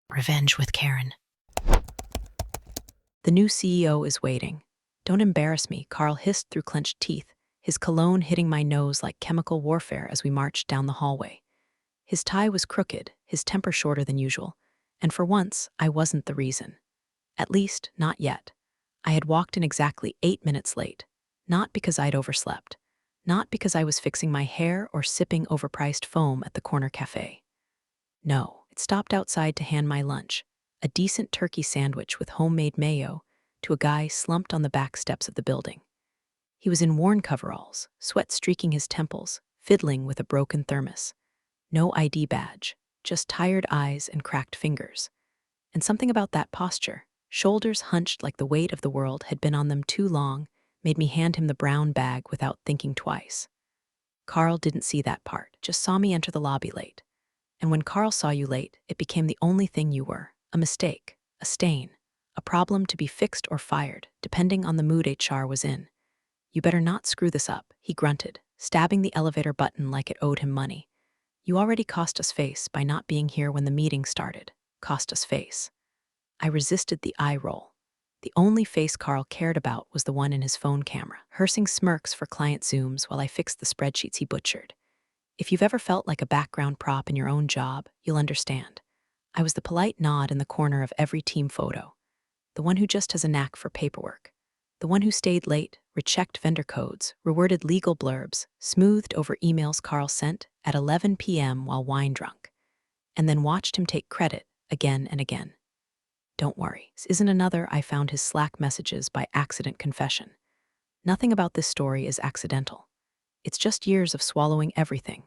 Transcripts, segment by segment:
Revenge with Karen. The new CEO is waiting. Don't embarrass me, Carl hissed through clenched teeth, his cologne hitting my nose like chemical warfare as we marched down the hallway. His tie was crooked, his temper shorter than usual, and for once, I wasn't the reason. At least, not yet. I had walked in exactly 8 minutes late, not because I'd overslept, not because I was fixing my hair or sipping overpriced foam at the corner cafe. No, it stopped outside to hand my lunch, a decent turkey sandwich with homemade mayo, to a guy slumped on the back steps of the building. He was in worn coveralls, sweat streaking his temples, fiddling with a broken thermos. No ID badge, just tired eyes and cracked fingers. And something about that posture, shoulders hunched like the weight of the world had been on them too long, made me hand him the brown bag without thinking twice. Carl didn't see that part, just saw me enter the lobby late. And when Carl saw you late, it became the only thing you were, a mistake, a stain, a problem to be fixed or fired, depending on the mood HR was in. You better not screw this up, he grunted, stabbing the elevator button like it owed him money. You already cost us face by not being here when the meeting started. Cost us face. I resisted the eye roll. The only face Carl cared about was the one in his phone camera, rehearsing smirks for client Zooms while I fixed the spreadsheets he butchered. If you've ever felt like a background prop in your own job, you'll understand. I was the polite nod in the corner of every team photo, the one who just has a knack for paperwork, the one who stayed late, rechecked vendor codes, reworded legal blurbs, smoothed over emails Carl sent at 11 p.m. while wine drunk, and then watched him take credit again and again. Don't worry, this isn't another I found his Slack messages by accident confession. Nothing about this story is accidental. It's just years of swallowing everything.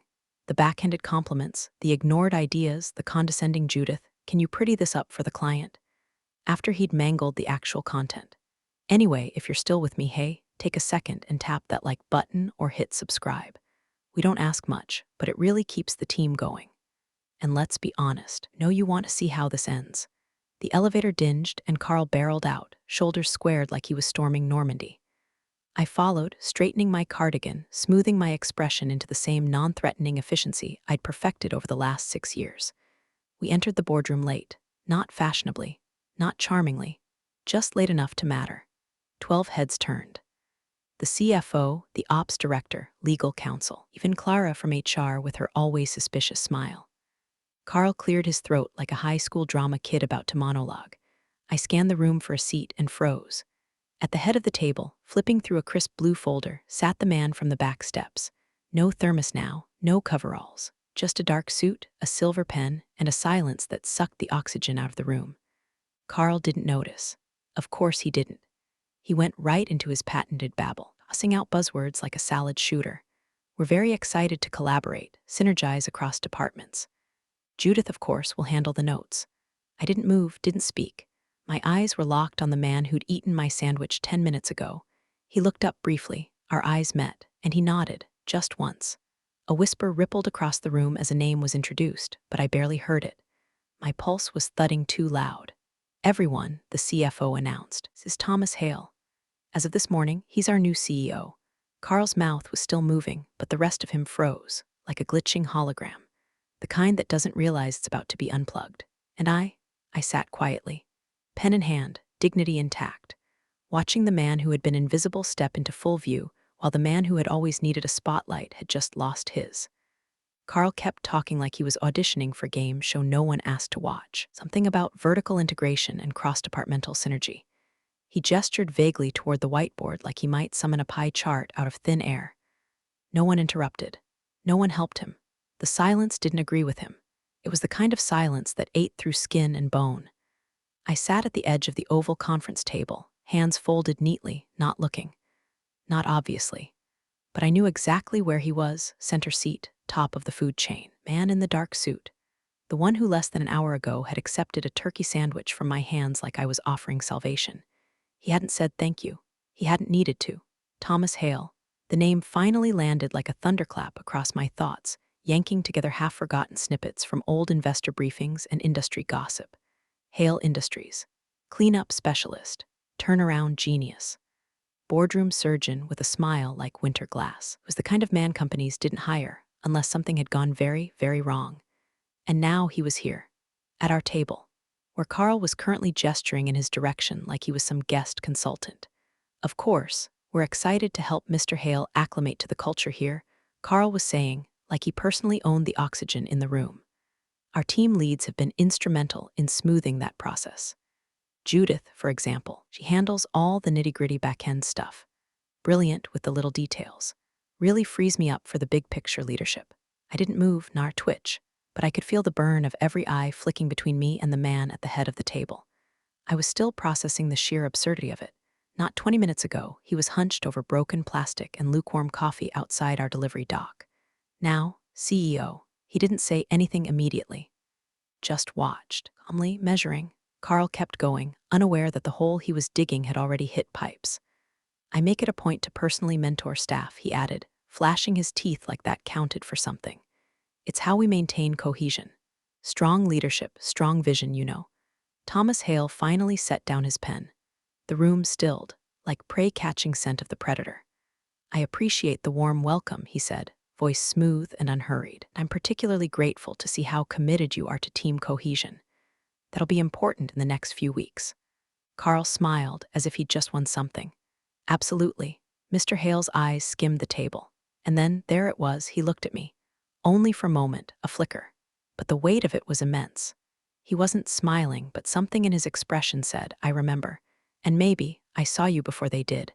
The backhanded compliments, the ignored ideas, the condescending Judith, can you pretty this up for the client? After he'd mangled the actual content. Anyway, if you're still with me, hey, take a second and tap that like button or hit subscribe. We don't ask much, but it really keeps the team going. And let's be honest, know you want to see how this ends. The elevator dinged and Carl barreled out, shoulders squared like he was storming Normandy. I followed, straightening my cardigan, smoothing my expression into the same non-threatening efficiency I'd perfected over the last 6 years. We entered the boardroom late, not fashionably, not charmingly, just late enough to matter. 12 heads turned. The CFO, the ops director, legal counsel, even Clara from HR with her always suspicious smile. Carl cleared his throat like a high school drama kid about to monologue. I scanned the room for a seat and froze. At the head of the table, flipping through a crisp blue folder, sat the man from the back steps. No thermos now, no coveralls, just a dark suit, a silver pen, and a silence that sucked the oxygen out of the room. Carl didn't notice. Of course he didn't. He went right into his patented babble, tossing out buzzwords like a salad shooter. We're very excited to collaborate, synergize across departments. Judith, of course, will handle the notes. I didn't move, didn't speak. My eyes were locked on the man who'd eaten my sandwich 10 minutes ago. He looked up briefly, our eyes met, and he nodded, just once. A whisper rippled across the room as a name was introduced, but I barely heard it. My pulse was thudding too loud. Everyone, the CFO announced, this is Thomas Hale. As of this morning, he's our new CEO. Carl's mouth was still moving, but the rest of him froze, like a glitching hologram. The kind that doesn't realize it's about to be unplugged. And I sat quietly, pen in hand, dignity intact, watching the man who had been invisible step into full view, while the man who had always needed a spotlight had just lost his. Carl kept talking like he was auditioning for game show no one asked to watch, something about vertical integration and cross-departmental synergy. He gestured vaguely toward the whiteboard like he might summon a pie chart out of thin air. No one interrupted. No one helped him. The silence didn't agree with him. It was the kind of silence that ate through skin and bone. I sat at the edge of the oval conference table, hands folded neatly, not looking. Not obviously. But I knew exactly where he was, center seat, top of the food chain, man in the dark suit. The one who less than an hour ago had accepted a turkey sandwich from my hands like I was offering salvation. He hadn't said thank you. He hadn't needed to. Thomas Hale. The name finally landed like a thunderclap across my thoughts, yanking together half-forgotten snippets from old investor briefings and industry gossip. Hale Industries. Cleanup specialist. Turnaround genius. Boardroom surgeon with a smile like winter glass. Was the kind of man companies didn't hire unless something had gone very, very wrong. And now he was here. At our table. where Carl was currently gesturing in his direction like he was some guest consultant. Of course, we're excited to help Mr. Hale acclimate to the culture here, Carl was saying, like he personally owned the oxygen in the room. Our team leads have been instrumental in smoothing that process. Judith, for example, she handles all the nitty-gritty back-end stuff. Brilliant with the little details. Really frees me up for the big picture leadership. I didn't move nor twitch, but I could feel the burn of every eye flicking between me and the man at the head of the table. I was still processing the sheer absurdity of it. Not 20 minutes ago, he was hunched over broken plastic and lukewarm coffee outside our delivery dock. Now, CEO, he didn't say anything immediately. Just watched, calmly measuring. Carl kept going, unaware that the hole he was digging had already hit pipes. I make it a point to personally mentor staff, he added, flashing his teeth like that counted for something. It's how we maintain cohesion. Strong leadership, strong vision, you know. Thomas Hale finally set down his pen. The room stilled, like prey-catching scent of the predator. I appreciate the warm welcome, he said, voice smooth and unhurried. I'm particularly grateful to see how committed you are to team cohesion. That'll be important in the next few weeks. Carl smiled as if he'd just won something. Absolutely. Mr. Hale's eyes skimmed the table. And then, there it was, he looked at me. Only for a moment, a flicker. But the weight of it was immense. He wasn't smiling, but something in his expression said, I remember. And maybe, I saw you before they did.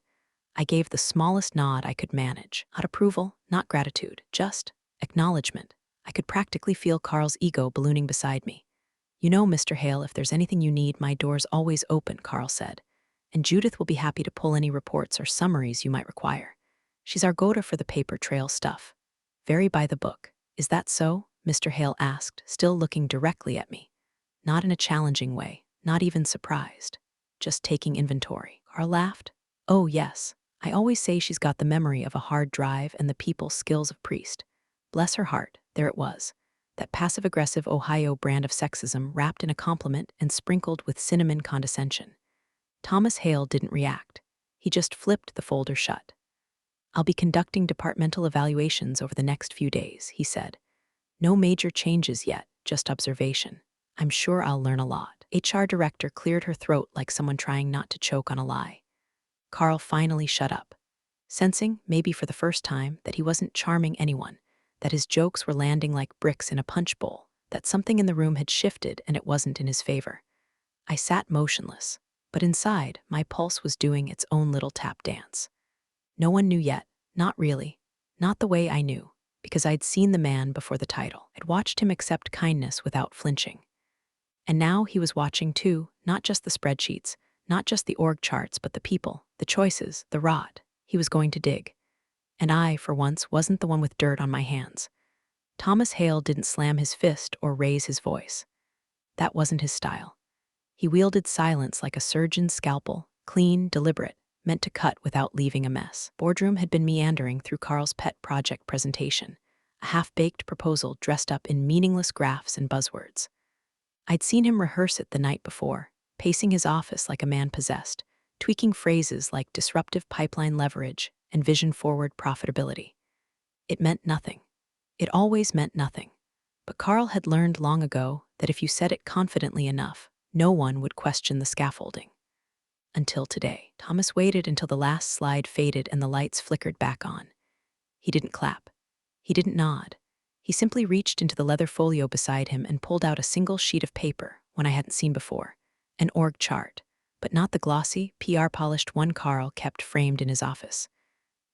I gave the smallest nod I could manage. Not approval, not gratitude, just acknowledgement. I could practically feel Carl's ego ballooning beside me. You know, Mr. Hale, if there's anything you need, my door's always open, Carl said. And Judith will be happy to pull any reports or summaries you might require. She's our go-to for the paper trail stuff. Very by the book. Is that so? Mr. Hale asked, still looking directly at me. Not in a challenging way, not even surprised. Just taking inventory. Carl laughed. Oh, yes. I always say she's got the memory of a hard drive and the people skills of priest. Bless her heart, there it was. That passive-aggressive Ohio brand of sexism wrapped in a compliment and sprinkled with cinnamon condescension. Thomas Hale didn't react. He just flipped the folder shut. I'll be conducting departmental evaluations over the next few days, he said. No major changes yet, just observation. I'm sure I'll learn a lot. HR director cleared her throat like someone trying not to choke on a lie. Carl finally shut up, sensing, maybe for the first time, that he wasn't charming anyone, that his jokes were landing like bricks in a punch bowl, that something in the room had shifted and it wasn't in his favor. I sat motionless, but inside, my pulse was doing its own little tap dance. No one knew yet, not really, not the way I knew, because I'd seen the man before the title. I'd watched him accept kindness without flinching. And now he was watching too, not just the spreadsheets, not just the org charts, but the people, the choices, the rot. He was going to dig. And I, for once, wasn't the one with dirt on my hands. Thomas Hale didn't slam his fist or raise his voice. That wasn't his style. He wielded silence like a surgeon's scalpel, clean, deliberate, meant to cut without leaving a mess. Boardroom had been meandering through Carl's pet project presentation, a half-baked proposal dressed up in meaningless graphs and buzzwords. I'd seen him rehearse it the night before, pacing his office like a man possessed, tweaking phrases like disruptive pipeline leverage and vision-forward profitability. It meant nothing. It always meant nothing. But Carl had learned long ago that if you said it confidently enough, no one would question the scaffolding. Until today, Thomas waited until the last slide faded and the lights flickered back on. He didn't clap. He didn't nod. He simply reached into the leather folio beside him and pulled out a single sheet of paper, one I hadn't seen before, an org chart, but not the glossy, PR-polished one Carl kept framed in his office.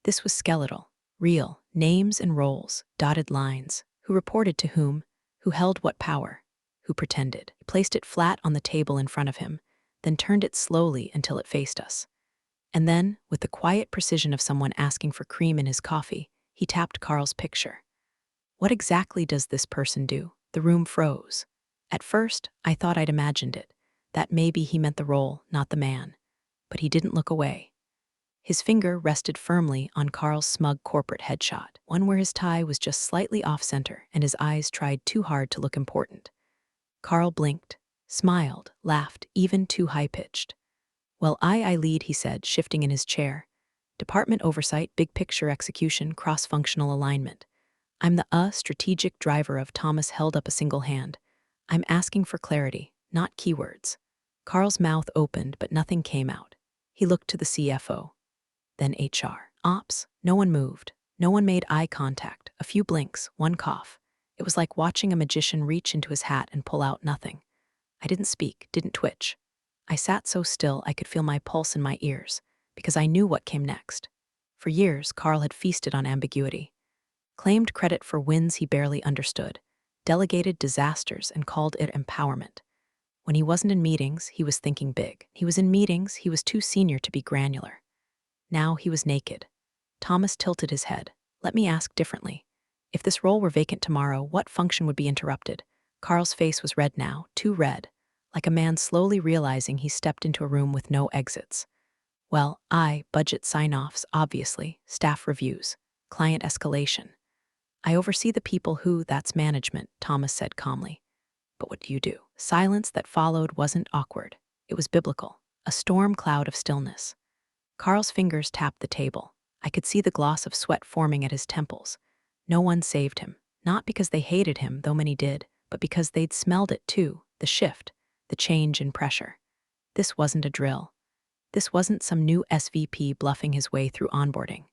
This was skeletal, real, names and roles, dotted lines, who reported to whom, who held what power, who pretended. He placed it flat on the table in front of him, then turned it slowly until it faced us. And then, with the quiet precision of someone asking for cream in his coffee, he tapped Carl's picture. What exactly does this person do? The room froze. At first, I thought I'd imagined it, that maybe he meant the role, not the man. But he didn't look away. His finger rested firmly on Carl's smug corporate headshot, one where his tie was just slightly off-center and his eyes tried too hard to look important. Carl blinked, smiled, laughed, even too high-pitched. Well, I lead, he said, shifting in his chair. Department oversight, big picture execution, cross-functional alignment. I'm the strategic driver of. Thomas held up a single hand. I'm asking for clarity, not keywords. Carl's mouth opened, but nothing came out. He looked to the CFO, then HR. Ops. No one moved. No one made eye contact. A few blinks, one cough. It was like watching a magician reach into his hat and pull out nothing. I didn't speak, didn't twitch. I sat so still I could feel my pulse in my ears, because I knew what came next. For years, Carl had feasted on ambiguity, claimed credit for wins he barely understood, delegated disasters and called it empowerment. When he wasn't in meetings, he was thinking big. He was in meetings, he was too senior to be granular. Now he was naked. Thomas tilted his head. Let me ask differently. If this role were vacant tomorrow, what function would be interrupted? Carl's face was red now, too red, like a man slowly realizing he stepped into a room with no exits. Well, budget sign-offs, obviously, staff reviews, client escalation. I oversee the people who, that's management, Thomas said calmly. But what do you do? Silence that followed wasn't awkward. It was biblical, a storm cloud of stillness. Carl's fingers tapped the table. I could see the gloss of sweat forming at his temples. No one saved him, not because they hated him, though many did, but because they'd smelled it too, the shift, the change in pressure. This wasn't a drill. This wasn't some new SVP bluffing his way through onboarding.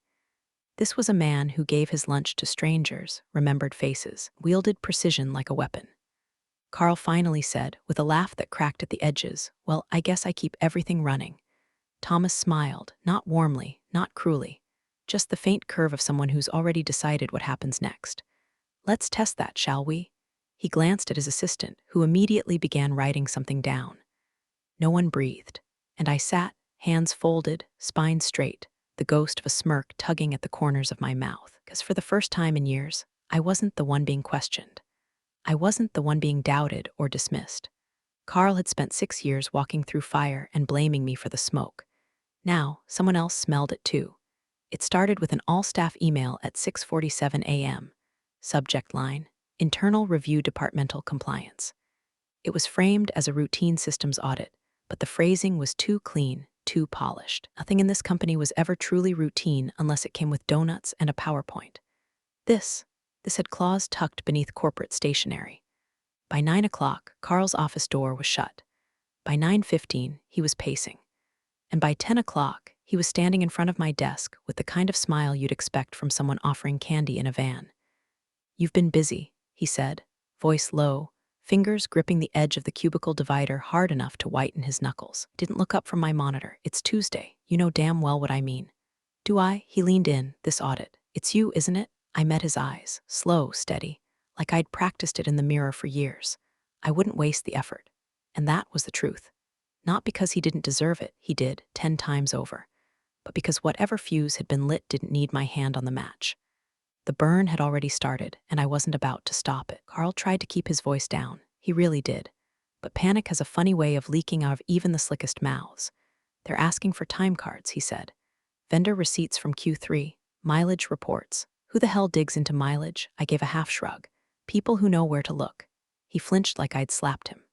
This was a man who gave his lunch to strangers, remembered faces, wielded precision like a weapon. Carl finally said, with a laugh that cracked at the edges, "Well, I guess I keep everything running." Thomas smiled, not warmly, not cruelly, just the faint curve of someone who's already decided what happens next. "Let's test that, shall we?" He glanced at his assistant, who immediately began writing something down. No one breathed, and I sat, hands folded, spine straight, the ghost of a smirk tugging at the corners of my mouth, because for the first time in years, I wasn't the one being questioned. I wasn't the one being doubted or dismissed. Carl had spent 6 years walking through fire and blaming me for the smoke. Now, someone else smelled it too. It started with an all-staff email at 6:47 a.m. Subject line, Internal Review Departmental Compliance. It was framed as a routine systems audit, but the phrasing was too clean, too polished. Nothing in this company was ever truly routine unless it came with donuts and a PowerPoint. This had claws tucked beneath corporate stationery. By 9 o'clock, Carl's office door was shut. By 9:15, he was pacing. And by 10 o'clock, he was standing in front of my desk with the kind of smile you'd expect from someone offering candy in a van. "You've been busy," he said, voice low, fingers gripping the edge of the cubicle divider hard enough to whiten his knuckles. Didn't look up from my monitor. "It's Tuesday. You know damn well what I mean." "Do I?" He leaned in. "This audit. It's you, isn't it?" I met his eyes, slow, steady, like I'd practiced it in the mirror for years. I wouldn't waste the effort. And that was the truth. Not because he didn't deserve it, he did, 10 times over, but because whatever fuse had been lit didn't need my hand on the match. The burn had already started, and I wasn't about to stop it. Carl tried to keep his voice down. He really did. But panic has a funny way of leaking out of even the slickest mouths. "They're asking for time cards," he said. "Vendor receipts from Q3, mileage reports." "Who the hell digs into mileage?" I gave a half shrug. "People who know where to look." He flinched like I'd slapped him.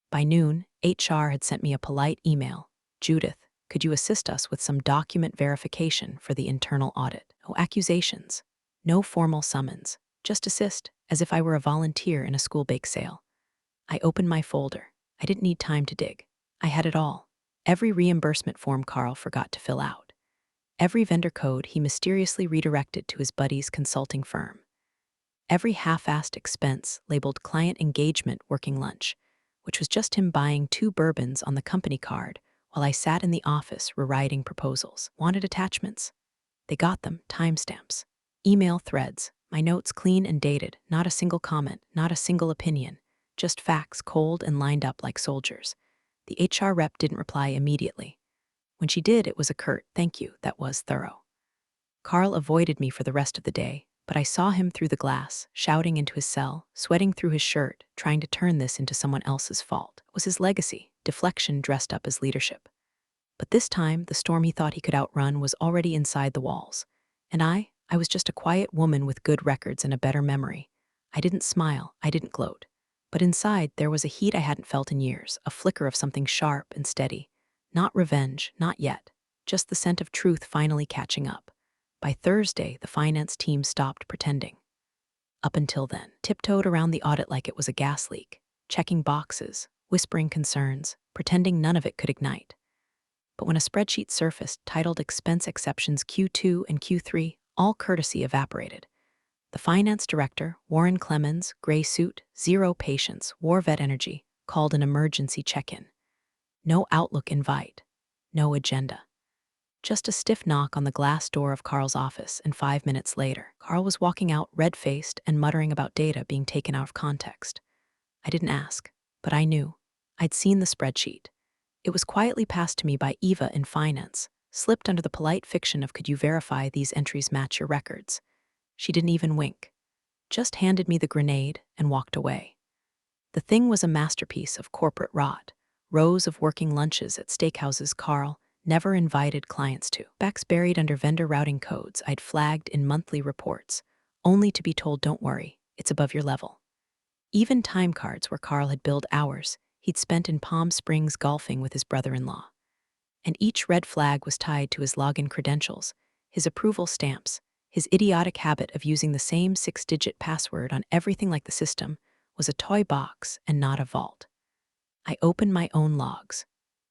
By noon, HR had sent me a polite email. "Judith, could you assist us with some document verification for the internal audit? No accusations, no formal summons, just assist, as if I were a volunteer in a school bake sale." I opened my folder. I didn't need time to dig. I had it all. Every reimbursement form Carl forgot to fill out. Every vendor code he mysteriously redirected to his buddy's consulting firm. Every half-assed expense labeled client engagement working lunch, which was just him buying 2 bourbons on the company card while I sat in the office rewriting proposals. Wanted attachments? They got them, timestamps. Email threads, my notes clean and dated, not a single comment, not a single opinion, just facts cold and lined up like soldiers. The HR rep didn't reply immediately. When she did, it was a curt "thank you" that was thorough. Carl avoided me for the rest of the day, but I saw him through the glass, shouting into his cell, sweating through his shirt, trying to turn this into someone else's fault. It was his legacy, deflection dressed up as leadership. But this time, the storm he thought he could outrun was already inside the walls. And I was just a quiet woman with good records and a better memory. I didn't smile, I didn't gloat. But inside, there was a heat I hadn't felt in years, a flicker of something sharp and steady. Not revenge, not yet, just the scent of truth finally catching up. By Thursday, the finance team stopped pretending. Up until then, tiptoed around the audit like it was a gas leak, checking boxes, whispering concerns, pretending none of it could ignite. But when a spreadsheet surfaced titled Expense Exceptions Q2 and Q3, all courtesy evaporated. The finance director, Warren Clemens, gray suit, zero patience, war vet energy, called an emergency check-in. No Outlook invite. No agenda. Just a stiff knock on the glass door of Carl's office, and 5 minutes later, Carl was walking out red-faced and muttering about data being taken out of context. I didn't ask, but I knew. I'd seen the spreadsheet. It was quietly passed to me by Eva in finance, slipped under the polite fiction of could you verify these entries match your records. She didn't even wink. Just handed me the grenade and walked away. The thing was a masterpiece of corporate rot. Rows of working lunches at steakhouses Carl never invited clients to. Backs buried under vendor routing codes I'd flagged in monthly reports, only to be told don't worry, it's above your level. Even time cards where Carl had billed hours he'd spent in Palm Springs golfing with his brother-in-law. And each red flag was tied to his login credentials, his approval stamps, his idiotic habit of using the same 6-digit password on everything like the system was a toy box and not a vault. I opened my own logs,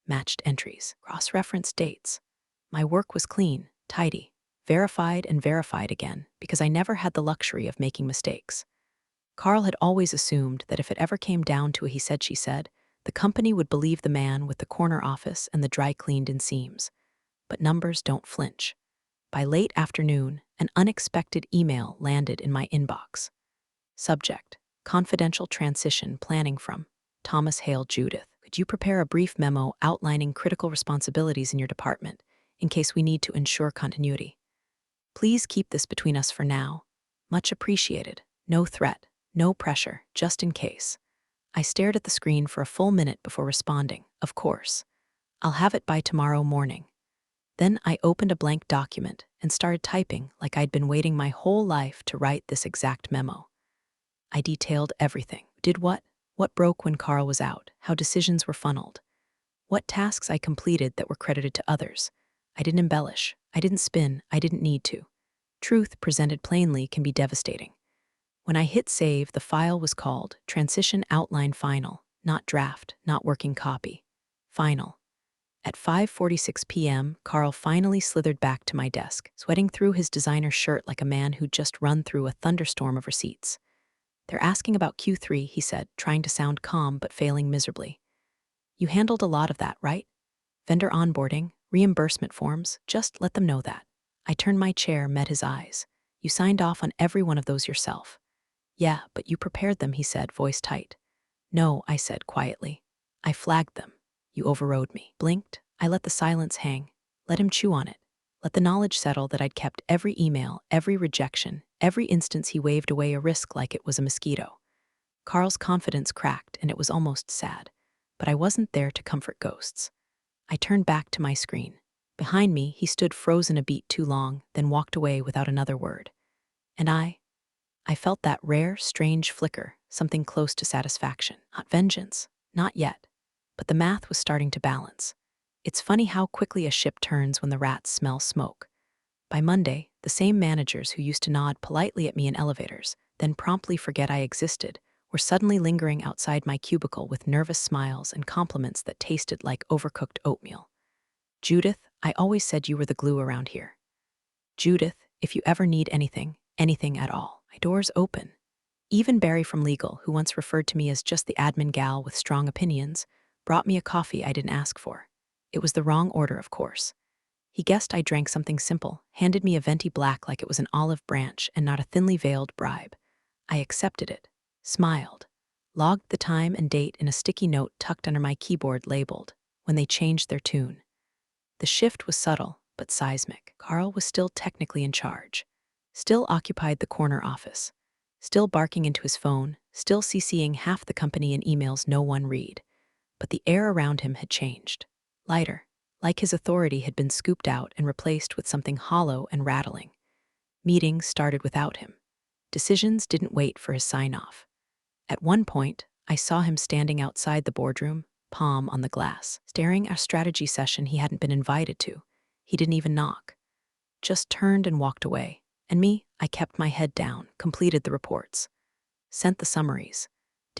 matched entries, cross-referenced dates. My work was clean, tidy, verified and verified again because I never had the luxury of making mistakes. Carl had always assumed that if it ever came down to a he said, she said, the company would believe the man with the corner office and the dry-cleaned inseams. But numbers don't flinch. By late afternoon, an unexpected email landed in my inbox. Subject: Confidential transition planning from Thomas Hale Judith. Could you prepare a brief memo outlining critical responsibilities in your department in case we need to ensure continuity? Please keep this between us for now. Much appreciated. No threat, no pressure, just in case. I stared at the screen for a full minute before responding. Of course. I'll have it by tomorrow morning. Then I opened a blank document and started typing like I'd been waiting my whole life to write this exact memo. I detailed everything. Did what broke when Carl was out, how decisions were funneled, what tasks I completed that were credited to others. I didn't embellish, I didn't spin, I didn't need to. Truth presented plainly can be devastating. When I hit save, the file was called Transition Outline Final, not draft, not working copy. Final. At 5:46 p.m., Carl finally slithered back to my desk, sweating through his designer shirt like a man who'd just run through a thunderstorm of receipts. They're asking about Q3, he said, trying to sound calm but failing miserably. You handled a lot of that, right? Vendor onboarding, reimbursement forms, just let them know that. I turned my chair, met his eyes. You signed off on every one of those yourself. Yeah, but you prepared them, he said, voice tight. No, I said quietly. I flagged them. You overrode me. Blinked. I let the silence hang. Let him chew on it. Let the knowledge settle that I'd kept every email, every rejection, every instance he waved away a risk like it was a mosquito. Carl's confidence cracked, and it was almost sad. But I wasn't there to comfort ghosts. I turned back to my screen. Behind me, he stood frozen a beat too long, then walked away without another word. And I felt that rare, strange flicker, something close to satisfaction. Not vengeance. Not yet. But the math was starting to balance. It's funny how quickly a ship turns when the rats smell smoke. By Monday, the same managers who used to nod politely at me in elevators, then promptly forget I existed, were suddenly lingering outside my cubicle with nervous smiles and compliments that tasted like overcooked oatmeal. Judith, I always said you were the glue around here. Judith, if you ever need anything, anything at all, my door's open. Even Barry from legal, who once referred to me as just the admin gal with strong opinions, brought me a coffee I didn't ask for. It was the wrong order, of course. He guessed I drank something simple, handed me a venti black like it was an olive branch and not a thinly veiled bribe. I accepted it, smiled, logged the time and date in a sticky note tucked under my keyboard labeled, when they changed their tune. The shift was subtle, but seismic. Carl was still technically in charge, still occupied the corner office, still barking into his phone, still CCing half the company in emails no one read. But the air around him had changed, lighter, like his authority had been scooped out and replaced with something hollow and rattling. Meetings started without him. Decisions didn't wait for his sign-off. At one point, I saw him standing outside the boardroom, palm on the glass, staring at a strategy session he hadn't been invited to. He didn't even knock. Just turned and walked away. And me, I kept my head down, completed the reports, sent the summaries,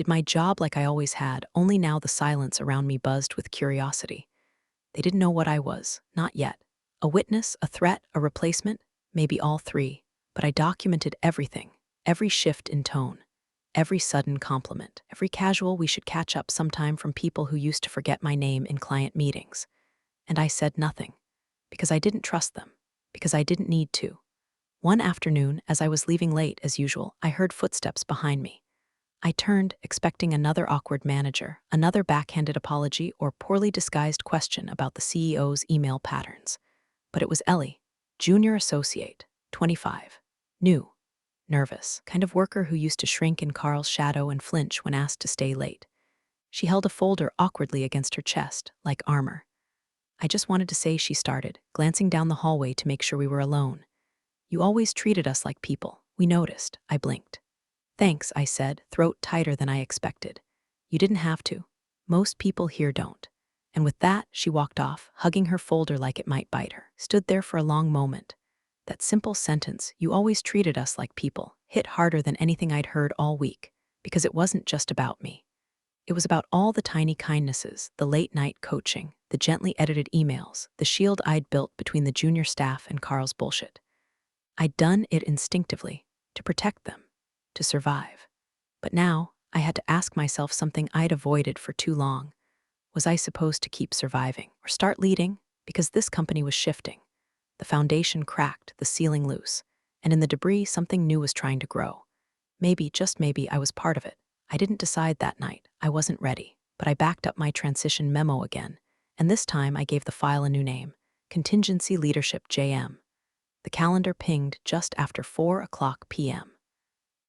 Did my job like I always had, only now the silence around me buzzed with curiosity. They didn't know what I was, not yet. A witness, a threat, a replacement, maybe all three. But I documented everything, every shift in tone, every sudden compliment, every casual "we should catch up sometime" from people who used to forget my name in client meetings. And I said nothing, because I didn't trust them, because I didn't need to. One afternoon, as I was leaving late as usual, I heard footsteps behind me. I turned, expecting another awkward manager, another backhanded apology, or poorly disguised question about the CEO's email patterns. But it was Ellie, junior associate, 25, new, nervous, kind of worker who used to shrink in Carl's shadow and flinch when asked to stay late. She held a folder awkwardly against her chest, like armor. "I just wanted to say," she started, glancing down the hallway to make sure we were alone. "You always treated us like people. We noticed." I blinked. "Thanks," I said, throat tighter than I expected. "You didn't have to. Most people here don't." And with that, she walked off, hugging her folder like it might bite her. Stood there for a long moment. That simple sentence, "you always treated us like people," hit harder than anything I'd heard all week, because it wasn't just about me. It was about all the tiny kindnesses, the late-night coaching, the gently edited emails, the shield I'd built between the junior staff and Carl's bullshit. I'd done it instinctively, to protect them, to survive. But now, I had to ask myself something I'd avoided for too long. Was I supposed to keep surviving, or start leading? Because this company was shifting. The foundation cracked, the ceiling loose, and in the debris something new was trying to grow. Maybe, just maybe, I was part of it. I didn't decide that night. I wasn't ready. But I backed up my transition memo again, and this time I gave the file a new name: Contingency Leadership JM. The calendar pinged just after 4:00 p.m.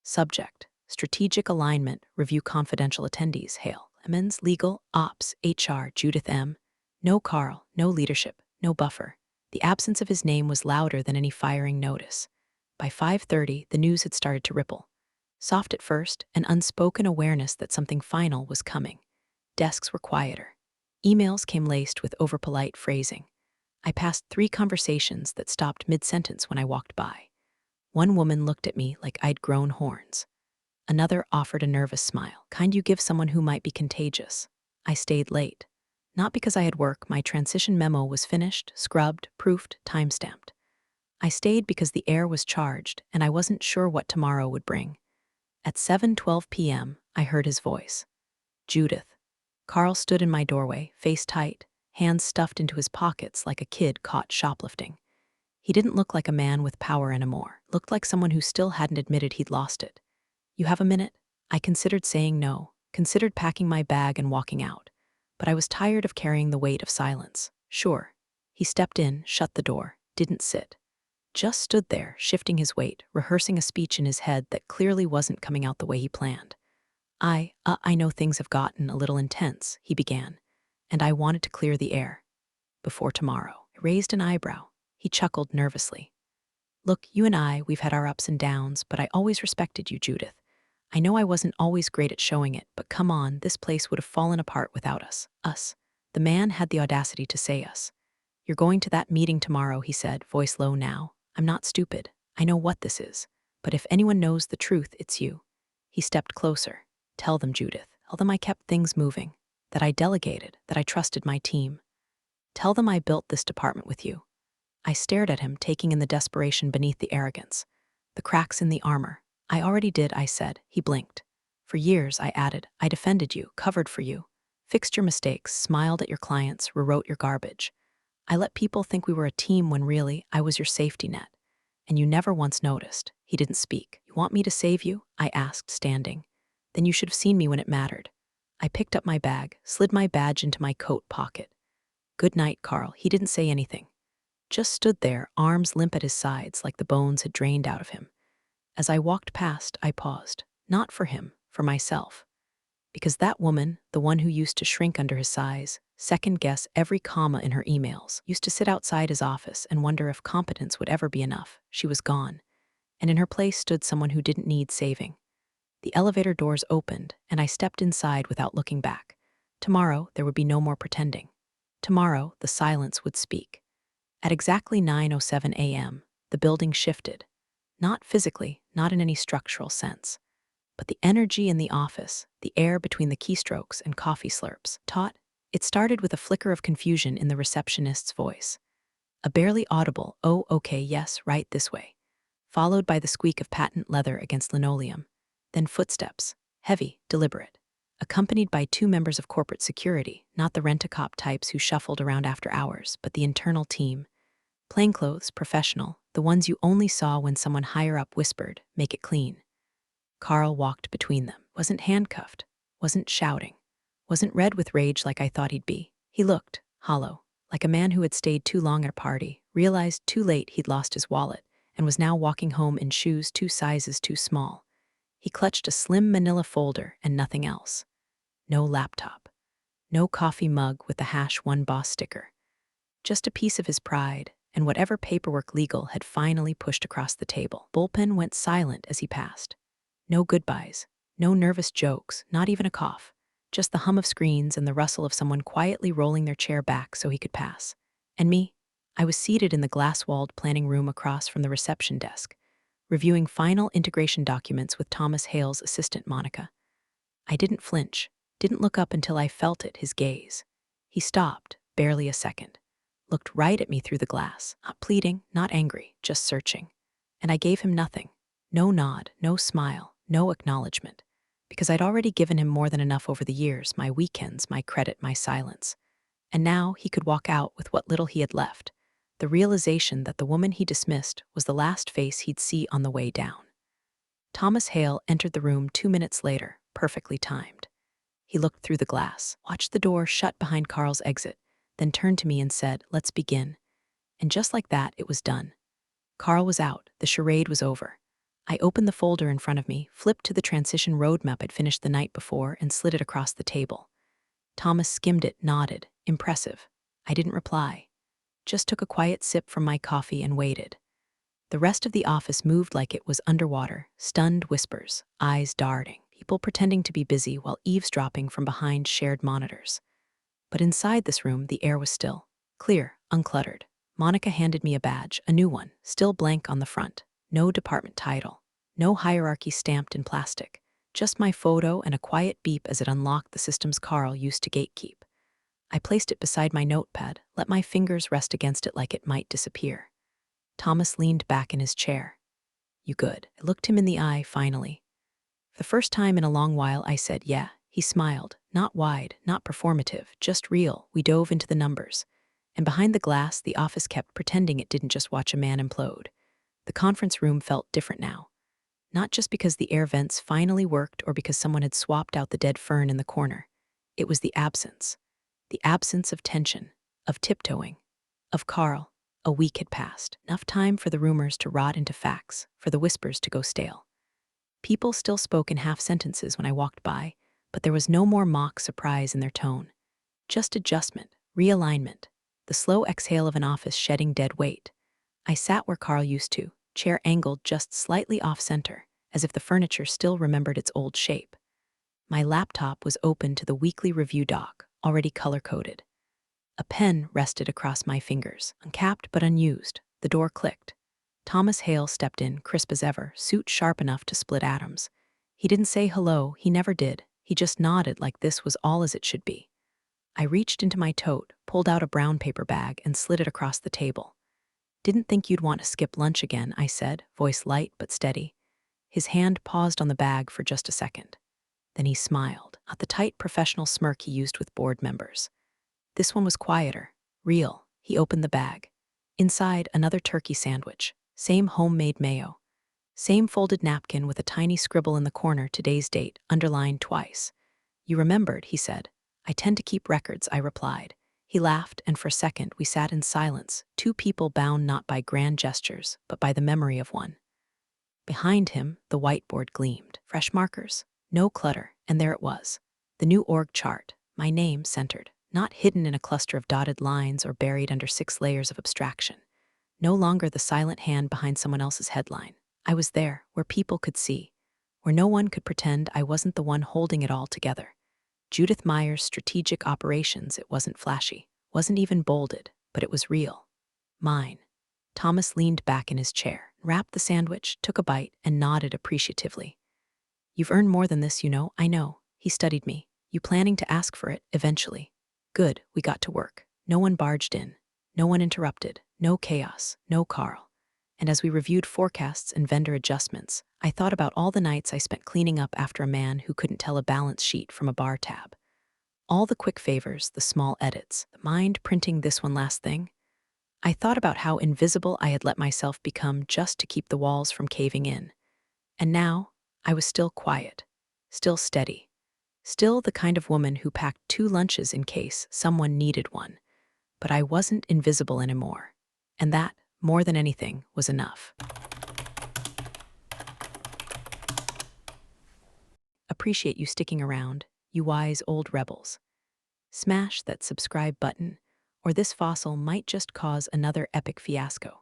Subject: Strategic Alignment, Review Confidential Attendees, Hale. Emmons, Legal, Ops, HR, Judith M. No Carl, no leadership, no buffer. The absence of his name was louder than any firing notice. By 5:30, the news had started to ripple. Soft at first, an unspoken awareness that something final was coming. Desks were quieter. Emails came laced with overpolite phrasing. I passed 3 conversations that stopped mid-sentence when I walked by. One woman looked at me like I'd grown horns. Another offered a nervous smile, kind you give someone who might be contagious. I stayed late. Not because I had work, my transition memo was finished, scrubbed, proofed, time-stamped. I stayed because the air was charged, and I wasn't sure what tomorrow would bring. At 7:12 p.m., I heard his voice. "Judith." Carl stood in my doorway, face tight, hands stuffed into his pockets like a kid caught shoplifting. He didn't look like a man with power anymore, looked like someone who still hadn't admitted he'd lost it. "You have a minute?" I considered saying no, considered packing my bag and walking out. But I was tired of carrying the weight of silence. "Sure." He stepped in, shut the door, didn't sit. Just stood there, shifting his weight, rehearsing a speech in his head that clearly wasn't coming out the way he planned. I know things have gotten a little intense," he began, "and I wanted to clear the air. Before tomorrow." I raised an eyebrow. He chuckled nervously. "Look, you and we've had our ups and downs, but I always respected you, Judith. I know I wasn't always great at showing it, but come on, this place would have fallen apart without us." Us. The man had the audacity to say us. "You're going to that meeting tomorrow," he said, voice low now. "I'm not stupid. I know what this is. But if anyone knows the truth, it's you." He stepped closer. "Tell them, Judith. Tell them I kept things moving, that I delegated, that I trusted my team. Tell them I built this department with you." I stared at him, taking in the desperation beneath the arrogance. The cracks in the armor. "I already did," I said. He blinked. "For years," I added, "I defended you, covered for you, fixed your mistakes, smiled at your clients, rewrote your garbage. I let people think we were a team when really I was your safety net. And you never once noticed." He didn't speak. "You want me to save you?" I asked, standing. "Then you should have seen me when it mattered." I picked up my bag, slid my badge into my coat pocket. "Good night, Carl." He didn't say anything. Just stood there, arms limp at his sides like the bones had drained out of him. As I walked past, I paused. Not for him, for myself. Because that woman, the one who used to shrink under his size, second-guess every comma in her emails, used to sit outside his office and wonder if competence would ever be enough, she was gone. And in her place stood someone who didn't need saving. The elevator doors opened, and I stepped inside without looking back. Tomorrow, there would be no more pretending. Tomorrow, the silence would speak. At exactly 9:07 a.m., the building shifted. Not physically, not in any structural sense, but the energy in the office, the air between the keystrokes and coffee slurps, it started with a flicker of confusion in the receptionist's voice. A barely audible, "Oh, okay, yes, right this way," followed by the squeak of patent leather against linoleum, then footsteps, heavy, deliberate, accompanied by two members of corporate security, not the rent-a-cop types who shuffled around after hours, but the internal team. Plainclothes, professional, the ones you only saw when someone higher up whispered, "Make it clean." Carl walked between them, wasn't handcuffed, wasn't shouting, wasn't red with rage like I thought he'd be. He looked hollow, like a man who had stayed too long at a party, realized too late he'd lost his wallet, and was now walking home in shoes 2 sizes too small. He clutched a slim manila folder and nothing else. No laptop. No coffee mug with the #1 boss sticker. Just a piece of his pride, and whatever paperwork legal had finally pushed across the table. Bullpen went silent as he passed. No goodbyes, no nervous jokes, not even a cough. Just the hum of screens and the rustle of someone quietly rolling their chair back so he could pass. And me? I was seated in the glass-walled planning room across from the reception desk, reviewing final integration documents with Thomas Hale's assistant Monica. I didn't flinch, didn't look up until I felt it, his gaze. He stopped, barely a second, looked right at me through the glass, not pleading, not angry, just searching. And I gave him nothing. No nod, no smile, no acknowledgement. Because I'd already given him more than enough over the years, my weekends, my credit, my silence. And now he could walk out with what little he had left, the realization that the woman he dismissed was the last face he'd see on the way down. Thomas Hale entered the room 2 minutes later, perfectly timed. He looked through the glass, watched the door shut behind Carl's exit, then turned to me and said, "Let's begin." And just like that, it was done. Carl was out, the charade was over. I opened the folder in front of me, flipped to the transition roadmap I'd finished the night before, and slid it across the table. Thomas skimmed it, nodded, impressive. I didn't reply. Just took a quiet sip from my coffee and waited. The rest of the office moved like it was underwater, stunned whispers, eyes darting, people pretending to be busy while eavesdropping from behind shared monitors. But inside this room, the air was still, clear, uncluttered. Monica handed me a badge, a new one, still blank on the front. No department title, no hierarchy stamped in plastic, just my photo and a quiet beep as it unlocked the systems Carl used to gatekeep. I placed it beside my notepad, let my fingers rest against it like it might disappear. Thomas leaned back in his chair. "You good?" I looked him in the eye, finally. For the first time in a long while, I said, "Yeah." He smiled, not wide, not performative, just real. We dove into the numbers. And behind the glass, the office kept pretending it didn't just watch a man implode. The conference room felt different now. Not just because the air vents finally worked or because someone had swapped out the dead fern in the corner. It was the absence. The absence of tension, of tiptoeing, of Carl. A week had passed, enough time for the rumors to rot into facts, for the whispers to go stale. People still spoke in half sentences when I walked by, but there was no more mock surprise in their tone. Just adjustment, realignment, the slow exhale of an office shedding dead weight. I sat where Carl used to, chair angled just slightly off-center, as if the furniture still remembered its old shape. My laptop was open to the weekly review doc, already color-coded. A pen rested across my fingers, uncapped but unused. The door clicked. Thomas Hale stepped in, crisp as ever, suit sharp enough to split atoms. He didn't say hello, he never did. He just nodded like this was all as it should be. I reached into my tote, pulled out a brown paper bag, and slid it across the table. "Didn't think you'd want to skip lunch again," I said, voice light but steady. His hand paused on the bag for just a second. Then he smiled, not the tight professional smirk he used with board members. This one was quieter, real. He opened the bag. Inside, another turkey sandwich, same homemade mayo. Same folded napkin with a tiny scribble in the corner, today's date, underlined twice. "You remembered," he said. "I tend to keep records," I replied. He laughed, and for a second we sat in silence, two people bound not by grand gestures, but by the memory of one. Behind him, the whiteboard gleamed. Fresh markers, no clutter, and there it was. The new org chart, my name centered, not hidden in a cluster of dotted lines or buried under 6 layers of abstraction. No longer the silent hand behind someone else's headline. I was there, where people could see, where no one could pretend I wasn't the one holding it all together. Judith Meyer's strategic operations. It wasn't flashy, wasn't even bolded, but it was real. Mine. Thomas leaned back in his chair, wrapped the sandwich, took a bite, and nodded appreciatively. You've earned more than this, you know. I know. He studied me. You planning to ask for it, eventually. Good, we got to work. No one barged in. No one interrupted. No chaos. No Carl. And as we reviewed forecasts and vendor adjustments, I thought about all the nights I spent cleaning up after a man who couldn't tell a balance sheet from a bar tab. All the quick favors, the small edits, the mind printing this one last thing. I thought about how invisible I had let myself become just to keep the walls from caving in. And now, I was still quiet, still steady, still the kind of woman who packed 2 lunches in case someone needed one. But I wasn't invisible anymore. And that, more than anything, was enough. Appreciate you sticking around, you wise old rebels. Smash that subscribe button, or this fossil might just cause another epic fiasco.